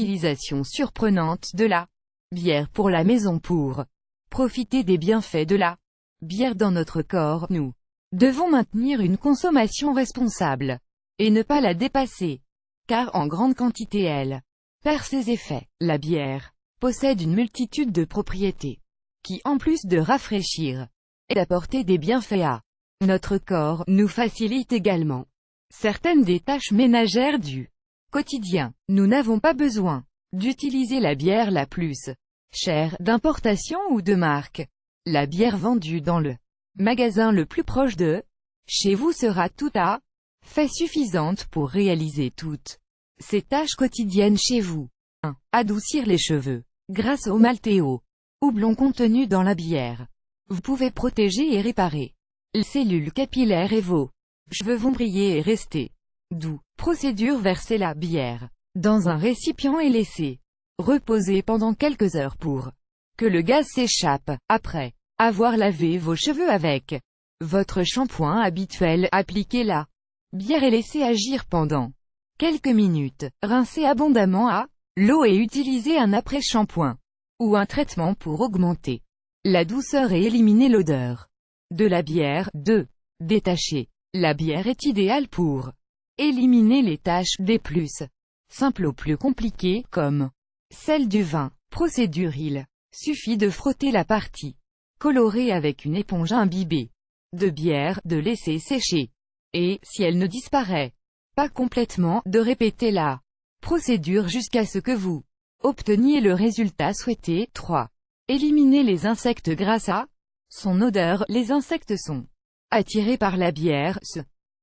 utilisation surprenante de la bière pour la maison. Pour profiter des bienfaits de la bière dans notre corps, nous devons maintenir une consommation responsable et ne pas la dépasser, car en grande quantité elle perd ses effets. La bière possède une multitude de propriétés qui, en plus de rafraîchir et d'apporter des bienfaits à notre corps, nous facilite également certaines des tâches ménagères du quotidien. Nous n'avons pas besoin d'utiliser la bière la plus chère, d'importation ou de marque. La bière vendue dans le magasin le plus proche de chez vous sera tout à fait suffisante pour réaliser toutes ces tâches quotidiennes chez vous. 1. Adoucir les cheveux. Grâce au malt et au houblon contenu dans la bière, vous pouvez protéger et réparer les cellules capillaires et vos cheveux vont briller et rester doux. Procédure: verser la bière dans un récipient et laisser reposer pendant quelques heures pour que le gaz s'échappe. Après avoir lavé vos cheveux avec votre shampoing habituel, appliquez la bière et laissez agir pendant quelques minutes. Rincez abondamment à l'eau et utilisez un après-shampoing ou un traitement pour augmenter la douceur et éliminer l'odeur de la bière. 2. Détacher. La bière est idéale pour éliminer les taches des plus simples aux plus compliquées, comme celle du vin. Procédure: il suffit de frotter la partie colorée avec une éponge imbibée de bière, de laisser sécher, et, si elle ne disparaît pas complètement, de répéter la procédure jusqu'à ce que vous obteniez le résultat souhaité. 3. Éliminer les insectes. Grâce à son odeur, les insectes sont attirés par la bière, ce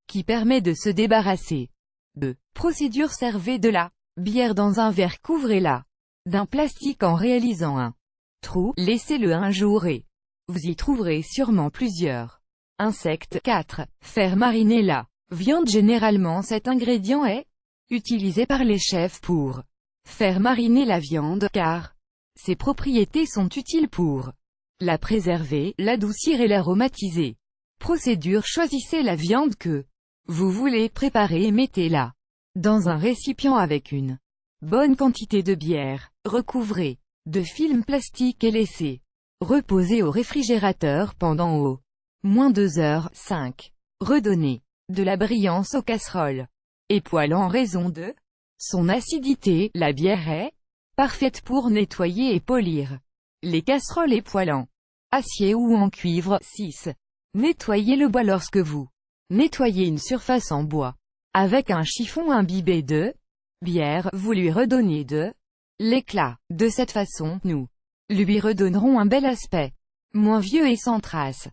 qui permet de se débarrasser de procédure: servez de la bière dans un verre, couvrez-la d'un plastique en réalisant un trou, laissez-le un jour et vous y trouverez sûrement plusieurs insectes. 4. Faire mariner la viande. Généralement, cet ingrédient est utilisé par les chefs pour faire mariner la viande, car ses propriétés sont utiles pour la préserver, l'adoucir et l'aromatiser. Procédure: choisissez la viande que vous voulez préparer et mettez-la dans un récipient avec une bonne quantité de bière. Recouvrez de film plastique et laissez reposer au réfrigérateur pendant au moins 2 heures. 5. Redonnez de la brillance aux casseroles et poêles. En raison de son acidité, la bière est parfaite pour nettoyer et polir les casseroles et poêles en acier ou en cuivre. 6. Nettoyez le bois. Lorsque vous nettoyez une surface en bois avec un chiffon imbibé de bière, vous lui redonnez de l'éclat. De cette façon, nous lui redonnerons un bel aspect, moins vieux et sans traces.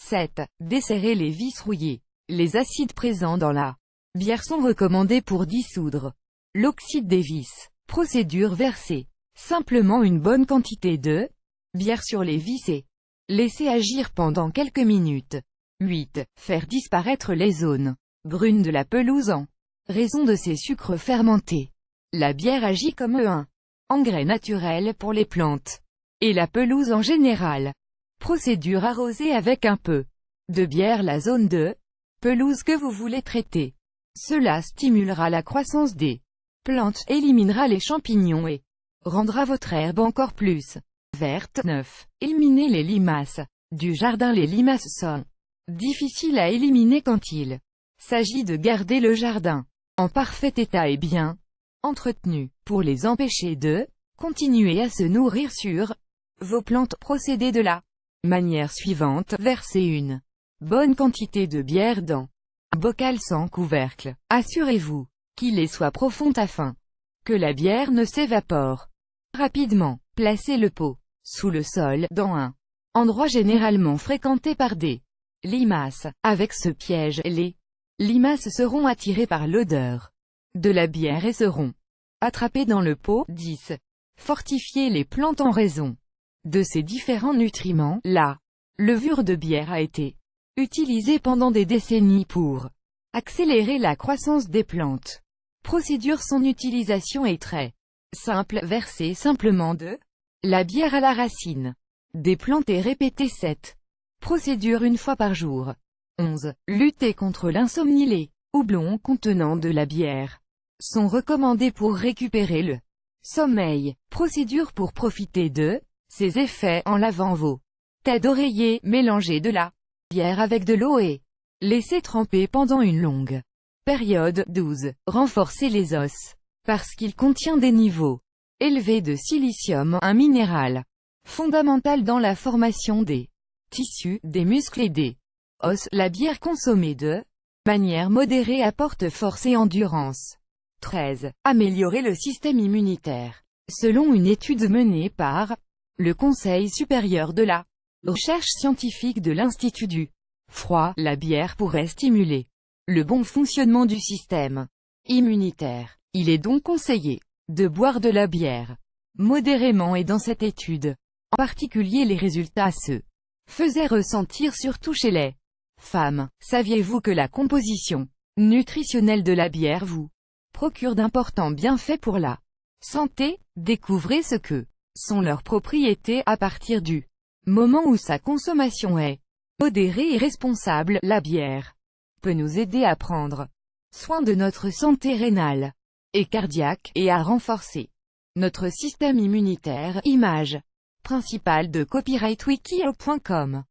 7. Desserrer les vis rouillées. Les acides présents dans la bière sont recommandés pour dissoudre l'oxyde des vis. Procédure: verser simplement une bonne quantité de bière sur les vis et laisser agir pendant quelques minutes. 8. Faire disparaître les zones brunes de la pelouse en raison de ses sucres fermentés. La bière agit comme un engrais naturel pour les plantes et la pelouse en général. Procédure: arroser avec un peu de bière la zone de pelouse que vous voulez traiter. Cela stimulera la croissance des plantes, éliminera les champignons et rendra votre herbe encore plus verte. 9. Éliminer les limaces du jardin. Les limaces sont difficiles à éliminer quand il s'agit de garder le jardin en parfait état et bien entretenu. Pour les empêcher de continuer à se nourrir sur vos plantes, procédez de la manière suivante: versez une bonne quantité de bière dans un bocal sans couvercle. Assurez-vous qu'il soit profond afin que la bière ne s'évapore rapidement. Placez le pot sous le sol, dans un endroit généralement fréquenté par des limaces. Avec ce piège, les limaces seront attirées par l'odeur de la bière et seront attrapées dans le pot. 10. Fortifier les plantes. En raison de ces différents nutriments, la levure de bière a été utilisée pendant des décennies pour accélérer la croissance des plantes. Procédure: son utilisation est très simple. Versez simplement de la bière à la racine des plantes et répétez cette procédure une fois par jour. 11. Lutter contre l'insomnie. Les houblons contenant de la bière sont recommandés pour récupérer le Sommeil. Procédure pour profiter de ses effets en lavant vos têtes d'oreiller. Mélangez de la bière avec de l'eau et laissez tremper pendant une longue période. 12. Renforcer les os. Parce qu'il contient des niveaux élevés de silicium, un minéral fondamental dans la formation des tissus, des muscles et des os. La bière consommée de manière modérée apporte force et endurance. 13. Améliorer le système immunitaire. Selon une étude menée par le Conseil supérieur de la recherche scientifique de l'Institut du froid, la bière pourrait stimuler le bon fonctionnement du système immunitaire. Il est donc conseillé de boire de la bière modérément, et dans cette étude, en particulier, les résultats se faisaient ressentir surtout chez les femmes. Saviez-vous que la composition nutritionnelle de la bière vous procure d'importants bienfaits pour la santé? Découvrez ce que sont leurs propriétés à partir du moment où sa consommation est modérée et responsable. La bière peut nous aider à prendre soin de notre santé rénale et cardiaque, et à renforcer notre système immunitaire. Image principale de copyrightwikio.com